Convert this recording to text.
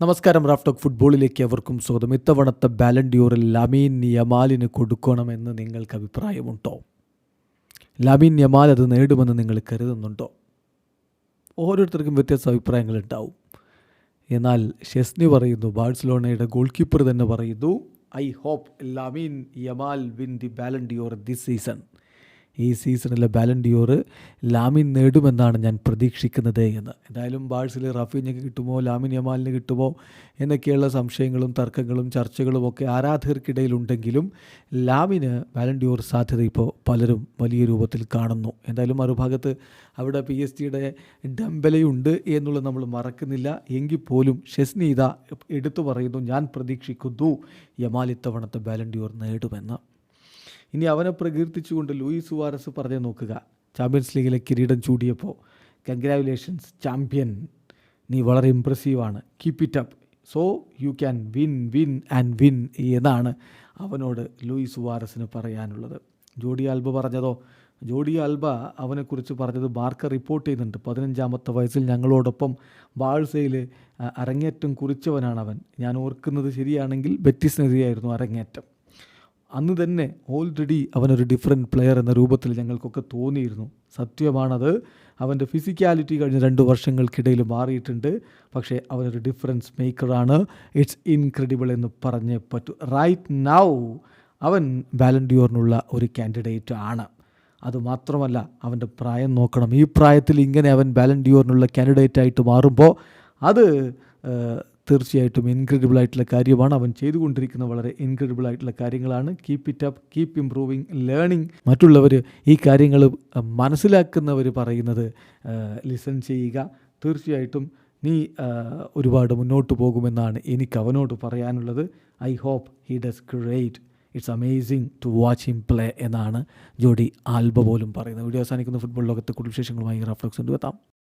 നമസ്കാരം. Raf talk ഫുട്ബോളിലേക്ക് അവർക്കും സ്വാഗതം. ഇത്തവണത്തെ ബാലൻ ഡിയോറിൽ ലാമീൻ യമാലിന് കൊടുക്കണമെന്ന് നിങ്ങൾക്ക് അഭിപ്രായമുണ്ടോ? ലാമീൻ യമാൽ അത് നേടുമെന്ന് നിങ്ങൾ കരുതുന്നുണ്ടോ? ഓരോരുത്തർക്കും വ്യത്യസ്ത അഭിപ്രായങ്ങളുണ്ടാവും. എന്നാൽ ഷെസ്നി പറയുന്നു, ബാഴ്സലോണയുടെ ഗോൾ കീപ്പർ തന്നെ പറയുന്നു, I hope Lamine Yamal win the Ballon d'Or this season. ഈ സീസണിലെ ബാലൻ ഡിയോർ ലാമിൻ നേടുമെന്നാണ് ഞാൻ പ്രതീക്ഷിക്കുന്നത് എന്ന്. എന്തായാലും ബാഴ്സിൽ റഫീഞ്ഞയ്ക്ക് കിട്ടുമോ, ലാമിൻ യമാലിന് കിട്ടുമോ എന്നൊക്കെയുള്ള സംശയങ്ങളും തർക്കങ്ങളും ചർച്ചകളും ഒക്കെ ആരാധകർക്കിടയിലുണ്ടെങ്കിലും ലാമിന് ബാലൻ ഡിയോർ സാധ്യത ഇപ്പോൾ പലരും വലിയ രൂപത്തിൽ കാണുന്നു. എന്തായാലും മറുഭാഗത്ത് അവിടെ PSG-യുടെ ഡംബലയുണ്ട് എന്നുള്ളത് നമ്മൾ മറക്കുന്നില്ല. എങ്കിൽ പോലും ഷെസ്നി ഇതാ എടുത്തു പറയുന്നു, ഞാൻ പ്രതീക്ഷിക്കുന്നു യമാൽ ഇത്തവണത്തെ ബാലൻ ഡിയോർ നേടുമെന്ന്. ഇനി അവനെ പ്രകീർത്തിച്ചുകൊണ്ട് ലൂയിസ് സുവാരസ് പറഞ്ഞു നോക്കുക. ചാമ്പ്യൻസ് ലീഗിലെ കിരീടം ചൂടിയപ്പോൾ കൺഗ്രാജുലേഷൻസ് ചാമ്പ്യൻ, നീ വളരെ ഇമ്പ്രസീവാണ്, keep it up, so you can win എന്നാണ് അവനോട് ലൂയിസ് സുവാരസിന് പറയാനുള്ളത്. ജോഡി ആൽബ പറഞ്ഞതോ? ജോഡി ആൽബ അവനെക്കുറിച്ച് പറഞ്ഞത് മാർക്ക റിപ്പോർട്ട് ചെയ്യുന്നുണ്ട്. 15-ാമത്തെ വയസ്സിൽ ഞങ്ങളോടൊപ്പം ബാഴ്സയിൽ അരങ്ങേറ്റം കുറിച്ചവനാണ് അവൻ. ഞാൻ ഓർക്കുന്നത് ശരിയാണെങ്കിൽ ബെറ്റിസിനെതിരെയായിരുന്നു അരങ്ങേറ്റം. അന്ന് തന്നെ ഓൾറെഡി അവനൊരു ഡിഫറെൻറ്റ് പ്ലെയർ എന്ന രൂപത്തിൽ ഞങ്ങൾക്കൊക്കെ തോന്നിയിരുന്നു. സത്യമാണത്. അവൻ്റെ ഫിസിക്കാലിറ്റി കഴിഞ്ഞ 2 വർഷങ്ങൾക്കിടയിൽ മാറിയിട്ടുണ്ട്. പക്ഷേ അവനൊരു ഡിഫറൻസ് മേക്കറാണ്. ഇറ്റ്സ് ഇൻക്രെഡിബിൾ എന്ന് പറഞ്ഞേ പറ്റൂ. റൈറ്റ് നൗ അവൻ ബാലൻ ഡിയോറിനുള്ള ഒരു കാൻഡിഡേറ്റ് ആണ്. അതുമാത്രമല്ല, അവൻ്റെ പ്രായം നോക്കണം. ഈ പ്രായത്തിൽ ഇങ്ങനെ അവൻ ബാലൻ ഡിയോറിനുള്ള കാൻഡിഡേറ്റായിട്ട് മാറുമ്പോൾ അത് തീർച്ചയായിട്ടും ഇൻക്രെഡിബിളായിട്ടുള്ള കാര്യമാണ്. അവൻ ചെയ്തുകൊണ്ടിരിക്കുന്ന വളരെ ഇൻക്രെഡിബിളായിട്ടുള്ള കാര്യങ്ങളാണ്. Keep it up, keep improving, learning. മറ്റുള്ളവർ ഈ കാര്യങ്ങൾ മനസ്സിലാക്കുന്നവർ പറയുന്നത് ലിസൺ ചെയ്യുക. തീർച്ചയായിട്ടും നീ ഒരുപാട് മുന്നോട്ട് പോകുമെന്നാണ് എനിക്ക് അവനോട് പറയാനുള്ളത്. I hope he does great, it's amazing to watch him play എന്നാണ് ജോഡി ആൽബ പോലും പറയുന്നത്. വീഡിയോ അവസാനിക്കുന്ന ഫുട്ബോൾ ലോകത്തെ കൂടുതൽ വിശേഷങ്ങളുമായി റാഫ് ടോക്സ് കൊണ്ടുവെത്താം.